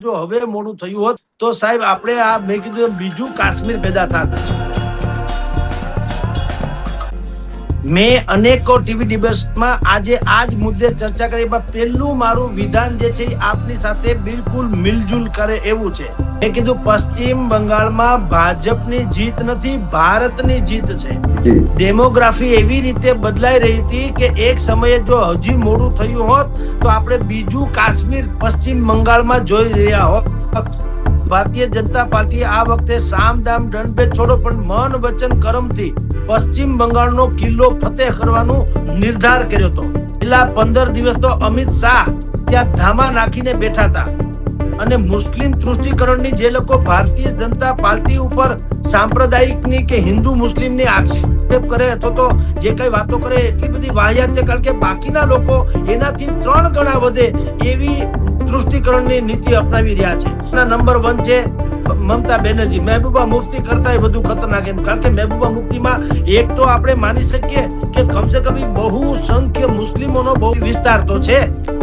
જો હવે મોડું થયું હોત તો સાહેબ આપણે આ મેં કીધું બીજું કાશ્મીર પેદા થાત. મેં અનેકો ટીવી ડિબેટ્સમાં આજે આ જ મુદ્દે ચર્ચા કરી. પહેલું મારું વિધાન જે છે આપની સાથે બિલકુલ મિલજુલ કરે એવું છે. મેં કીધું પશ્ચિમ બંગાળમાં ભાજપની જીત નથી, ભારતની જીત છે. ડેમોગ્રાફી એવી રીતે બદલાઈ રહી હતી કે એક સમયે જો હજી મોડું થયું હોત તો આપણે બીજું કાશ્મીર પશ્ચિમ બંગાળમાં જોઈ રહ્યા હોત. ભારતીય જનતા પાર્ટીએ આ વખતે સામ દામ દંડભેદ છોડો પણ મન વચન કર્મથી પશ્ચિમ બંગાળનો કિલ્લો ફતેહ કરવાનો નિર્ધાર કર્યો હતો. છેલ્લા 15 દિવસ તો અમિત શાહ ત્યાં ધામા નાખીને બેઠા હતા અને મુસ્લિમ તૃષ્ટિકરણની જે લોકો ભારતીય જનતા પાર્ટી ઉપર સાંપ્રદાયિકની કે હિન્દુ મુસ્લિમની આક્ષેપ કરે અથવા તો જે કઈ વાતો કરે એટલી બધી વાહિયાત છે, કારણ કે બાકીના લોકો એનાથી 3 ગણા વધે એવી તૃષ્ટિકરણની નીતિ અપનાવી રહ્યા છે. નંબર 1 છે મમતા બેનર્જી. મહેબૂબા મુફ્તી કરતા વધુ ખતરનાક એમ, કારણ કે મહેબૂબા મુફ્તીમાં એક તો આપણે માની શકીએ કે કમસે કમ બહુ સંખ્ય મુસ્લિમોનો બહુ વિસ્તાર તો છે,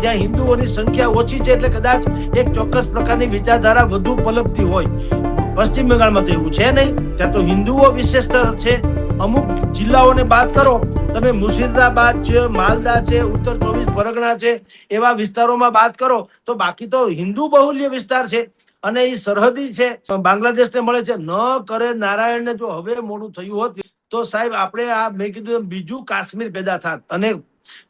ત્યાં હિન્દુઓની સંખ્યા ઓછી છે, એટલે કદાચ એક ચોક્કસ પ્રકારની વિચારધારા વધુ પલકતી હોય. પશ્ચિમ બંગાળમાં તો એવું છે નહીં, ત્યાં તો હિન્દુઓ વિશેષ છે. અમુક જિલ્લાઓને બાદ કરો તમે, મુર્શિદાબાદ છે, માલદા છે, ઉત્તર 24 પરગણા છે, એવા વિસ્તારોમાં બાદ કરો તો બાકી તો હિન્દુ બહુલ્ય વિસ્તાર છે અને એ સરહદી છે, બાંગ્લાદેશને મળે છે. ન કરે નારાયણને જો હવે મોડું થયું હોત તો સાહેબ આપણે આ મેં કીધું બીજું કાશ્મીર પેદા થાત. અને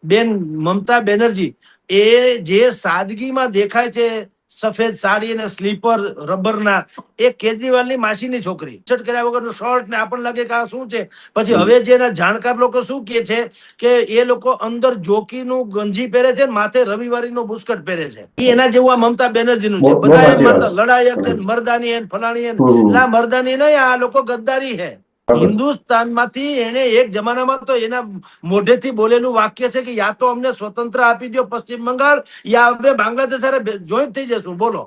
બેન મમતા બેનર્જી એ જે સાદગીમાં દેખાય છે, સફેદ સાડી અને સ્લીપર રબરના, એ કેજરીવાલની માસીની છોકરી. શર્ટ કર્યા વગરનું શર્ટ ને આપણને લાગે કે આ શું છે. પછી હવે જેના જાણકાર લોકો શું કહે છે કે એ લોકો અંદર જોકીનું ગંજી પહેરે છે, માથે રવિવારીનો બુસ્કટ પહેરે છે. એના જેવું આ મમતા બેનર્જીનું છે. બધા લડાયક છે, મરદાની હે ફલાણી હે. ના મરદાની નહીં, આ લોકો ગદ્દારી હે. હિન્દુસ્તાનમાંથી એને એક જમાનામાં તો એના મોઢેથી બોલેલું વાક્ય છે કે યા તો અમને સ્વતંત્ર આપી દો પશ્ચિમ બંગાળ, યા અમે બાંગ્લાદેશ સાથે જોઈન્ટ થઈ જશું. બોલો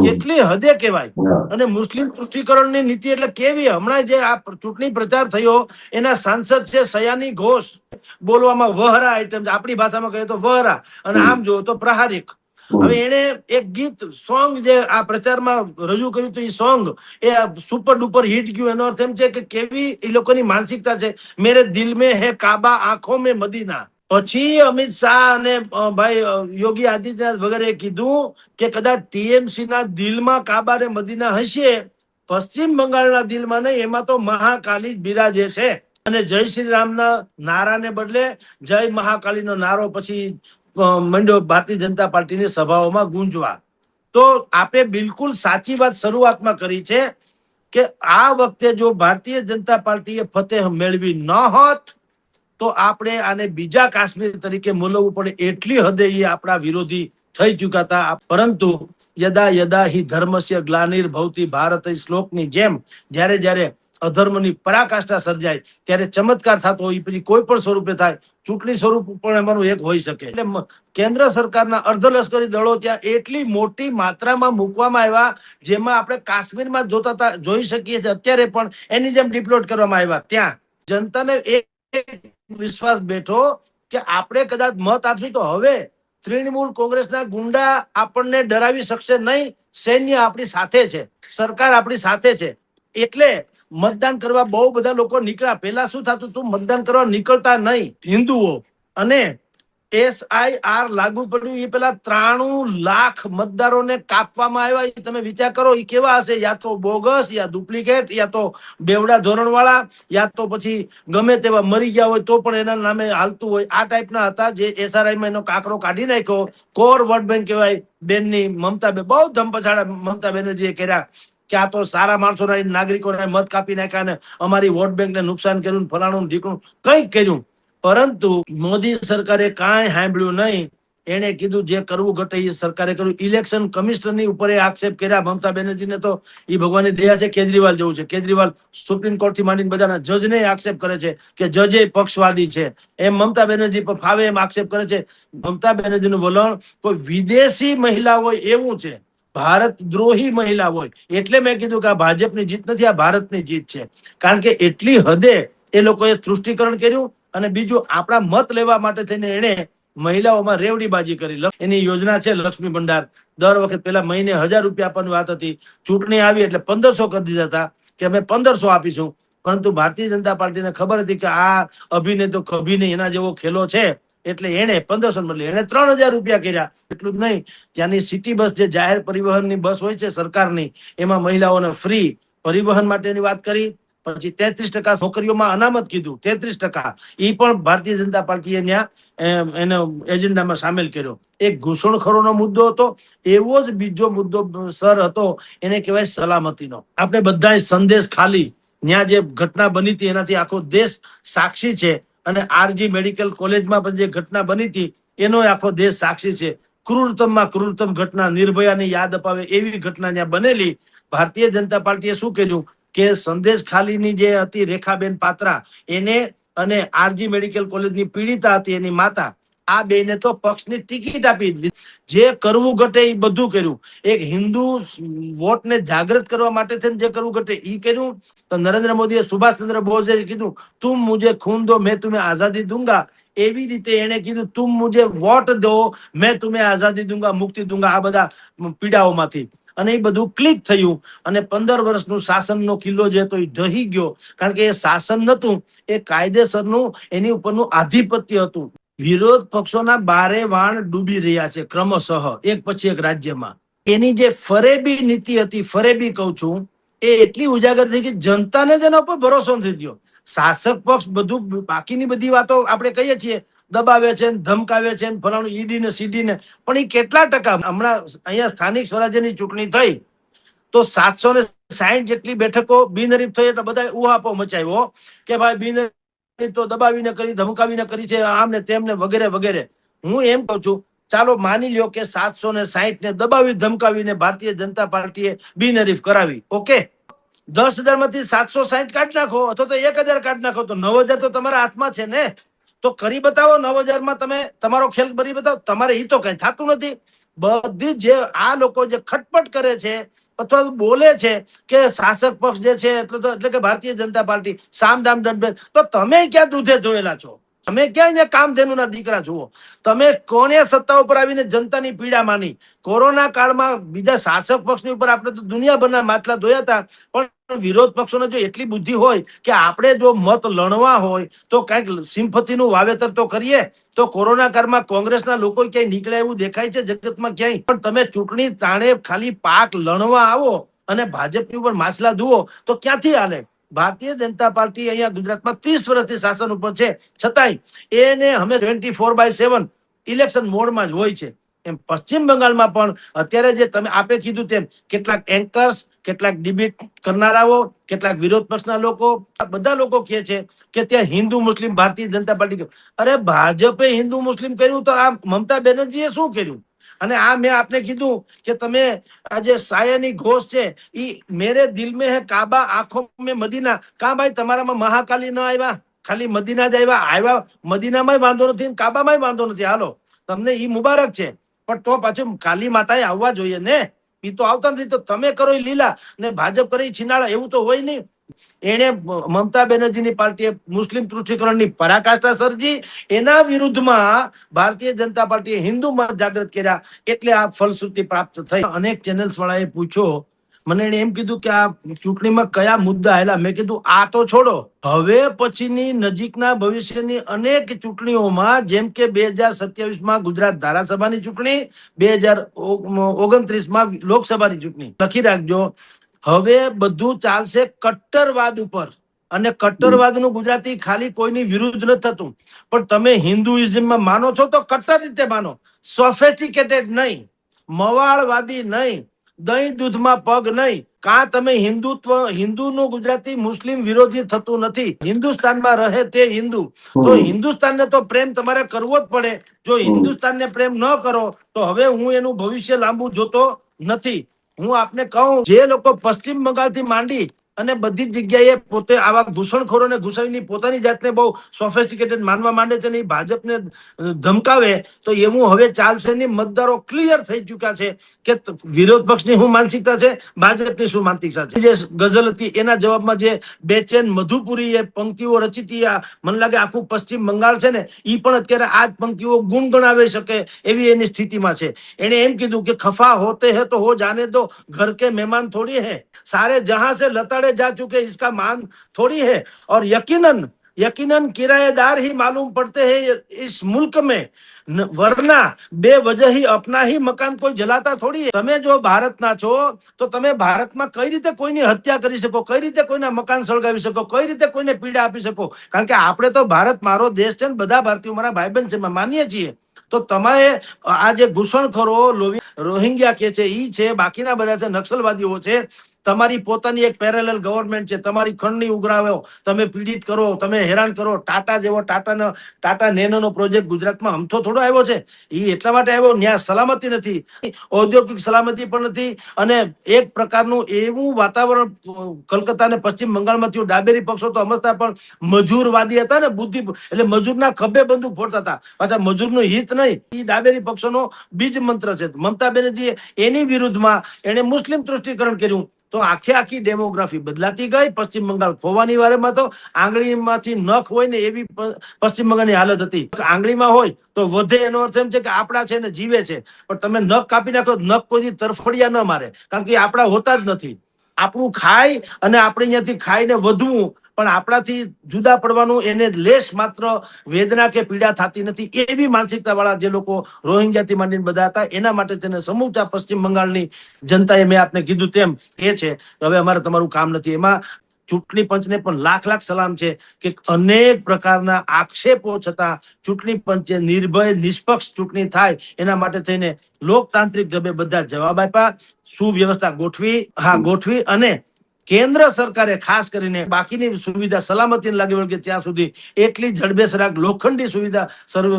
કેટલી હદે કહેવાય. અને મુસ્લિમ તૃષ્ટિકરણની નીતિ એટલે કેવી. હમણાં જે આ ચૂંટણી પ્રચાર થયો એના સાંસદ છે સયાની ઘોષ, બોલવામાં વહરા આઈટમ, આપણી ભાષામાં કહીએ તો વહરા, અને આમ જોવો તો પ્રહારિક. હવે એને એક ગીત સોંગ જે આ પ્રચારમાં રજૂ કર્યું હતું, એ સોંગ એ સુપર ડુપર હિટ ગયું. એનો અર્થ એમ છે કે કેવી એ લોકોની માનસિકતા છે. મેરે દિલ મેં હે કાબા, આંખો મેં મદીના. પછી અમિત શાહ અને ભાઈ યોગી આદિત્યનાથ વગેરે કીધું કે કદાચ ટીએમસી ના દિલમાં કાબા ને મદીના હશે, પશ્ચિમ બંગાળના દિલમાં નહીં, એમાં તો મહાકાલી જ બિરાજે છે. અને જય શ્રી રામના નારાને બદલે જય મહાકાલીનો નારો પછી મંડ્યો ભારતીય જનતા પાર્ટીની સભાઓમાં ગુંજવા. તો આપે બિલકુલ સાચી વાત શરૂઆતમાં કરી છે કે આ વખતે જો ભારતીય જનતા પાર્ટીએ ફતેહ મેળવી ન હોત તો આપણે આને બીજા કાશ્મીર તરીકે મૂલવવું પડે. એટલી હદે એ આપણા વિરોધી થઈ ચુક્યા હતા. પરંતુ યદા યદા હિ ધર્મસ્ય ગ્લાનિર્ભવતિ ભારત શ્લોકની જેમ જ્યારે જ્યારે અધર્મની પરાકાષ્ઠા સર્જાય ત્યારે ચમત્કાર થતો હોય, પછી કોઈ પણ સ્વરૂપે થાય. ચૂંટણી સ્વરૂપ પણ એમાંનું એક હોઈ શકે. એટલે કેન્દ્ર સરકારના અર્ધલશ્કરી દળો ત્યાં એટલી મોટી માત્રામાં મૂકવામાં આવ્યા, જેમાં આપણે કાશ્મીરમાં જોતા હતા જોઈ શકીએ છીએ અત્યારે પણ એની જેમ ડિપ્લોટ કરવામાં આવ્યા. ત્યાં જનતાને એક વિશ્વાસ બેઠો કે આપણે કદાચ મત આપશું તો હવે તૃણમૂલ કોંગ્રેસના ગુંડા આપણને ડરાવી શકશે નહીં. સૈન્ય આપણી સાથે છે, સરકાર આપણી સાથે છે. એટલે મતદાન કરવા બહુ બધા લોકો નીકળ્યા. પેલા શું થતું હતું, મતદાન કરવા નીકળતા નહીં હિન્દુઓ, અને SIR લાગુ પડ્યું એ પેલા 93 લાખ મતદારોને કાપવામાં આવ્યા. તમે વિચાર કરો એ કેવા હશે. યા તો બોગસ, યા ડુપ્લિકેટ, યા તો બેવડા ધોરણ વાળા, યા તો પછી ગમે તેવા મરી ગયા હોય તો પણ એના નામે હાલતું હોય. આ ટાઈપના હતા જે SRI માં એનો કાકરો કાઢી નાખ્યો. કોર વોટ બેંક કહેવાય બેનની મમતા બહુ ધમપછાડા મમતા બેનર્જીએ કર્યા કે આ તો સારા માણસોના નાગરિકોને મત કાપી નાખ્યા ને અમારી વોટ બેંકને નુકસાન કર્યું, ફલાણું ઢીકણું કંઈક કર્યું. પરંતુ મોદી સરકારે કાંઈ સાંભળ્યું નહીં. એને કીધું જે કરવું ઘટે એ સરકારે કર્યું. ઇલેક્શન કમિશનરની ઉપર આક્ષેપ કર્યા. મમતા બેનર્જીને તો એ ભગવાનની દયા છે, કેજરીવાલ જેવું છે. કેજરીવાલ સુપ્રીમ કોર્ટ થી માંડીને બધાના જજને આક્ષેપ કરે છે કે જજે પક્ષવાદી છે. એમ મમતા બેનર્જી પર ફાવે એમ આક્ષેપ કરે છે. મમતા બેનર્જીનું વલણ કોઈ વિદેશી મહિલા હોય એવું છે, ભારત દ્રોહી મહિલા હોય. એટલે મેં કીધું કે આ ભાજપની જીત નથી, આ ભારતની જીત છે. કારણ કે એટલી હદે એ લોકોએ તૃષ્ટિકરણ કર્યું. અને બીજું આપણા મત લેવા માટે થઈને એને મહિલાઓમાં રેવડીબાજી કરી. એની યોજના છે લક્ષ્મી ભંડાર. દર વખત પેલા મહિને 1000 રૂપિયા આપવાની વાત હતી, ચૂંટણી આવી એટલે 1500 કરી દીધા હતા કે અમે 1500 આપીશું. પરંતુ ભારતીય જનતા પાર્ટીને ખબર હતી કે આ અભિને તો કભી નહીં, એના જેવો ખેલો છે, એટલે એને 1500 બદલે એને 3000 રૂપિયા કર્યા. એટલું જ નહીં, ત્યાંની સિટી બસ, જે જાહેર પરિવહનની બસ હોય છે સરકારની, એમાં મહિલાઓને ફ્રી પરિવહન માટેની વાત કરી. પછી 33% નોકરીઓમાં અનામત કીધું, 33% એ પણ ભારતીય જનતા પાર્ટીએ ત્યાં એનો એજન્ડામાં સામેલ કર્યો. એક ઘૂસણખોરોનો મુદ્દો હતો, એવો જ બીજો મુદ્દો સર હતો, એને કહેવાય સલામતીનો. આપણે બધા સંદેશ ખાલી ત્યાં જે ઘટના બની હતી એનાથી આખો દેશ સાક્ષી છે, અને આરજી મેડિકલ કોલેજમાં પણ જે ઘટના બની હતી એનો આખો દેશ સાક્ષી છે. ક્રૂરતમમાં ક્રૂરતમ ઘટના, નિર્ભયાને યાદ અપાવે એવી ઘટના ત્યાં બનેલી. ભારતીય જનતા પાર્ટીએ શું કર્યું કે સંદેશ ખાલીની જે હતી રેખાબેન પાત્રા, એને અને આરજી મેડિકલ કોલેજની પીડિતા હતી એની માતા, આ બેને તો પક્ષની ટિકિટ આપી. જે કરવું ઘટે એ બધું કર્યું. એક હિન્દુ વોટને જાગૃત કરવા માટે થઈને જે કરવું ઘટે એ કર્યું. તો નરેન્દ્ર મોદીએ સુભાષચંદ્ર બોઝે કીધું, તુમ મુझे खून दो मैं तुम्हें आजादी दूंगा. એવી રીતે એને કીધું, તુમ મુझे વોટ દો मैं तुम्हें आजादी दूंगा, મુક્તિ दूंगा આ બધા પીડાઓમાંથી. અને એ બધું ક્લિક થયું અને 15 વર્ષનું શાસનનો કિલ્લો જે હતો એ ઢહી ગયો. કારણ કે એ શાસન નતું, એ કાયદેસરનું એની ઉપરનું આધિપત્ય હતું. વિરોધ પક્ષોના બારે વાણ ડૂબી રહ્યા છે ક્રમશઃ, એક પછી એક રાજ્યમાં. એની જે ફરેબી નીતિ હતી, ફરેબી કહું છું, એ એટલી ઉજાગર થઈ કે જનતાને તેના પર ભરોસો નથી થયો. શાસક પક્ષ બધું બાકીની બધી વાતો આપણે કહીએ છીએ, દબાવે છે, ધમકાવે છે, ફલાણું ઈડી ને સીડી ને, પણ એ કેટલા ટકા? હમણાં અહીંયા સ્થાનિક સ્વરાજ્યની ચૂંટણી થઈ તો 760 જેટલી બેઠકો બિનહરીફ થઈ, એટલે બધા ઉહાપો મચાવ્યો કે ભાઈ બિનહરીફ તો દબાવીને કરી, ધમકાવીને કરી છે, આમ ને તેમને વગેરે વગેરે. હું એમ કહું છું, ચાલો માની લ્યો કે 760 ને દબાવી ધમકાવીને ભારતીય જનતા પાર્ટીએ બિનહરીફ કરાવી. ઓકે, 10,000 માંથી 760 કાઢી નાખો, અથવા તો 1000 કાઢી નાખો, તો 9,000 તો તમારા હાથમાં છે ને. તો કરી બતાવો, 9,000 માં તમે તમારો ખેલ કરી બતાવો. તમારે એ તો કઈ થતું નથી. બધી જે આ લોકો જે ખટપટ કરે છે અથવા બોલે છે કે શાસક પક્ષ જે છે એટલે કે ભારતીય જનતા પાર્ટી સામદામ દંડભેદ, તો તમે ક્યાં દૂધે ધોયેલા છો? તમે ક્યાં અહીંયા કામધેનુના દીકરા જુઓ? તમે કોને સત્તા ઉપર આવીને જનતાની પીડા માની? કોરોના કાળમાં બીજા શાસક પક્ષની ઉપર આપણે તો દુનિયાભરના માટલા ધોયા હતા, પણ વિરોધ પક્ષોને જો એટલી બુદ્ધિ હોય કે આપણે જો મત લણવા હોય તો કઈક સિમ્પથીનું વાવેતર તો કરીએ. તો કોરોના કાળમાં કોંગ્રેસના લોકો ક્યાંય નીકળ્યા એવું દેખાય છે જગતમાં ક્યાંય? પણ તમે ચૂંટણી તાણે ખાલી પાક લણવા આવો અને ભાજપની ઉપર માછલા ધુઓ તો ક્યાંથી હાલે? ભારતીય જનતા પાર્ટી અહીંયા ગુજરાતમાં 30 વર્ષથી શાસન ઉપર છે, છતાંય એને અમે 24/7 ઇલેક્શન મોડમાં જ હોય છે. એમ પશ્ચિમ બંગાળમાં પણ અત્યારે જે તમે આપે કીધું તેમ કેટલાક એન્કર્સ, કેટલાક ડિબેટ કરનારાઓ, કેટલાક વિરોધ પક્ષના લોકો, બધા લોકો કહે છે કે ત્યાં હિન્દુ મુસ્લિમ ભારતીય જનતા પાર્ટી. અરે ભાજપે હિન્દુ મુસ્લિમ કર્યું તો આ મમતા બેનર્જીએ શું કર્યું? અને આ મેં આપને કીધું કે તમે આ જે સાયાની ઘોષ છે, ઈ મેરે દિલ में है काबा आंखों में मदीना. કા ભાઈ તમારામાં મહાકાલી ન આવ્યા? ખાલી મદીના જ આવ્યા. મદીનામાં વાંધો નથી, કાબામાં વાંધો નથી. હાલો, તમને ઈ મુબારક છે, પણ તો પાછું કાલી માતાએ આવવા જોઈએ ને. ઈ તો આવતા નથી. તો તમે કરો લીલા ને ભાજપ કરી છીનાળા, એવું તો હોય નહીં. એને મમતા બેનર્જીની પાર્ટીએ મુસ્લિમ તૃષ્ટિકરણની પરાકાષ્ઠા સર્જી, એના વિરુદ્ધમાં ભારતીય જનતા પાર્ટીએ હિન્દુ મત જાગૃત કર્યા, એટલે આ ફલશ્રુતિ પ્રાપ્ત થઈ. અનેક ચેનલ્સ વાળાએ પૂછ્યો મને, એને એમ કીધું કે આ ચૂંટણીમાં કયા મુદ્દા આવેલા? મેં કીધું આ તો છોડો, હવે પછીની નજીકના ભવિષ્યની અનેક ચૂંટણીઓમાં, જેમ કે 2027માં ગુજરાત ધારાસભાની ચૂંટણી, 2029માં લોકસભાની ચૂંટણી, લખી રાખજો. હવે બધું ચાલશે કટ્ટરવાદ ઉપર. અને કટ્ટરવાદનું ગુજરાતી ખાલી કોઈની વિરુદ્ધ ન થતું, પણ તમે હિન્દુઇઝમમાં માનો છો તો કટ્ટર રીતે માનો, સોફેસ્ટિકેટેડ નહીં, મવાળવાદી નહીં, દહીં દૂધમાં પગ નહીં. કાં તમે હિન્દુનું ગુજરાતી મુસ્લિમ વિરોધી થતું નથી. હિન્દુસ્તાનમાં રહે તે હિન્દુ. તો હિન્દુસ્તાનને તો પ્રેમ તમારે કરવો જ પડે. જો હિન્દુસ્તાનને પ્રેમ ન કરો તો હવે હું એનું ભવિષ્ય લાંબુ જોતો નથી. હું આપને કહું, જે લોકો પશ્ચિમ બંગાળથી માંડી અને બધી જ જગ્યાએ પોતે આવા ઘૂસણખોરોને ઘૂસાવીને પોતાની જાતને બહુ સોફિસ્ટિકેટેડ માનવા માંડે છે ને ભાજપને ધમકાવે તો એવું હવે ચાલશે નહીં. મતદારો ક્લિયર થઈ ચુક્યા છે કે વિરોધ પક્ષની શું માનસિકતા છે, ભાજપની શું માનસિકતા છે. જે ગઝલ હતી એના જવાબમાં જે બેચેન મધુપુરી એ પંક્તિઓ રચી મને લાગે આખું પશ્ચિમ બંગાળ છે ને એ પણ અત્યારે આ જ પંક્તિઓ ગુણગણાવી શકે એવી એની સ્થિતિમાં છે. એને એમ કીધું કે ખફા હોતે હે તો હો જાને દો, ઘર કે મહેમાન થોડી હે, सारे जहां से लताड़े जा चुके इसका मान थोड़ी है, और यकीनन यकीनन किराएदार ही मालूम पड़ते हैं इस मुल्क में, वरना बेवजह ही अपना ही मकान कोई जलाता थोड़ी है. તમે જો ભારતના છો તો તમે ભારતમાં કઈ રીતે કોઈની હત્યા કરી શકો, કઈ રીતે કોઈના મકાન સળગાવી શકો, કઈ રીતે કોઈને પીડા આપી શકો? કારણ કે આપણે તો ભારત મારો દેશ છે ને બધા ભારતીયો મારા ભાઈબંધ છે, માનીએ છીએ. તો તમારે આ જે ઘૂસણખોરો રોહિંગ્યા કે છે ઈ છે, બાકીના બધા છે નક્સલવાદીઓ છે, તમારી પોતાની એક પેરેલલ ગવર્મેન્ટ છે, તમારી ખંડની ઉઘરાવો, તમે પીડિત કરો, તમે હેરાન કરો. ટાટા જેવો ટાટા નેનોનો પ્રોજેક્ટ ગુજરાતમાં અમથો થોડો આવ્યો છે. એ એટલા માટે આવ્યો, ન્યા સલામતી નથી, ઔદ્યોગિક સલામતી પણ નથી, અને એક પ્રકારનું એવું વાતાવરણ કલકત્તા અને પશ્ચિમ બંગાળમાં થયું. ડાબેરી પક્ષો તો સમજતા પણ મજૂરવાદી હતા ને, બુદ્ધિ એટલે મજૂરના ખભે બંદૂક ફોડતા હતા. પાછા મજૂરનું હિત નહીં, એ ડાબેરી પક્ષોનો બીજ મંત્ર છે. મમતા બેનર્જીએ એની વિરુદ્ધમાં એને મુસ્લિમ તૃષ્ટિકરણ કર્યું તો આખી ડેમોગ્રાફી બદલાતી ગઈ. પશ્ચિમ બંગાળ ખોવાની વારેમાં તો આંગળીમાંથી નખ હોય ને એવી પશ્ચિમ બંગાળની હાલત હતી. આંગળીમાં હોય તો વધે, એનો અર્થ એમ છે કે આપણા છે ને જીવે છે, પણ તમે નખ કાપી નાખો, નખ કોઈ તરફડિયા ન મારે, કારણ કે આપણા હોતા જ નથી. આપણું ખાય અને આપણે અહીંયાથી ખાઈને વધવું, પણ આપણાથી જુદા પડવાનું એને લેશ માત્ર વેદના કે પીડા થતી નથી. એવી માનસિકતા વાળા જે લોકો રોહિંગ્યાથી માંડીને બધા હતા, એના માટે તેને સમૂચા પશ્ચિમ બંગાળની જનતાએ, મેં આપને કીધું તેમ, એ છે હવે અમારે તમારું કામ નથી. એમાં ચૂંટણી પંચને પણ લાખ સલામ છે કે અનેક પ્રકારના આક્ષેપો છતાં ચૂંટણી પંચે નિર્ભય નિષ્પક્ષ ચૂંટણી થાય એના માટે થઈને લોકતાંત્રિક ઢબે બધા જવાબ આપ્યા, સુવ્યવસ્થા ગોઠવી અને કેન્દ્ર સરકારે ખાસ કરીને બાકીની સુવિધા સલામતી લાગી વળગે ત્યાં સુધી એટલી જડબેસરાક લોખંડી સુવિધા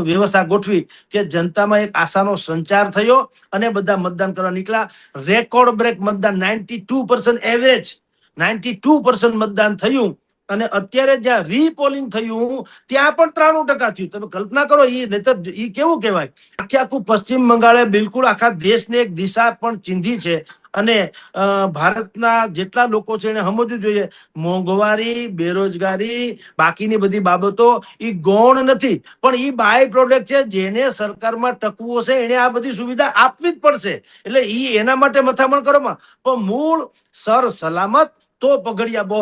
વ્યવસ્થા ગોઠવી કે જનતામાં એક આશાનો સંચાર થયો અને બધા મતદાન કરવા નીકળ્યા. રેકોર્ડ બ્રેક મતદાન, 92% એવરેજ, 92% મતદાન થયું. અને અત્યારે જ્યાં રીપોલિંગ થયું ત્યાં પણ 93% થયું. તમે કલ્પના કરો, એ કેવું કહેવાય. આખું પશ્ચિમ બંગાળે બિલકુલ આખા દેશને એક દિશા પણ ચીંધી છે. અને ભારતના જેટલા લોકો છે એને સમજવું જોઈએ, મોંઘવારી, બેરોજગારી, બાકીની બધી બાબતો એ ગૌણ નથી, પણ એ બાય પ્રોડક્ટ છે. જેને સરકારમાં ટકવું હશે એને આ બધી સુવિધા આપવી જ પડશે. એટલે એના માટે મથામણ કરો, પણ મૂળ સર સલામત તો પગડિયા બહુ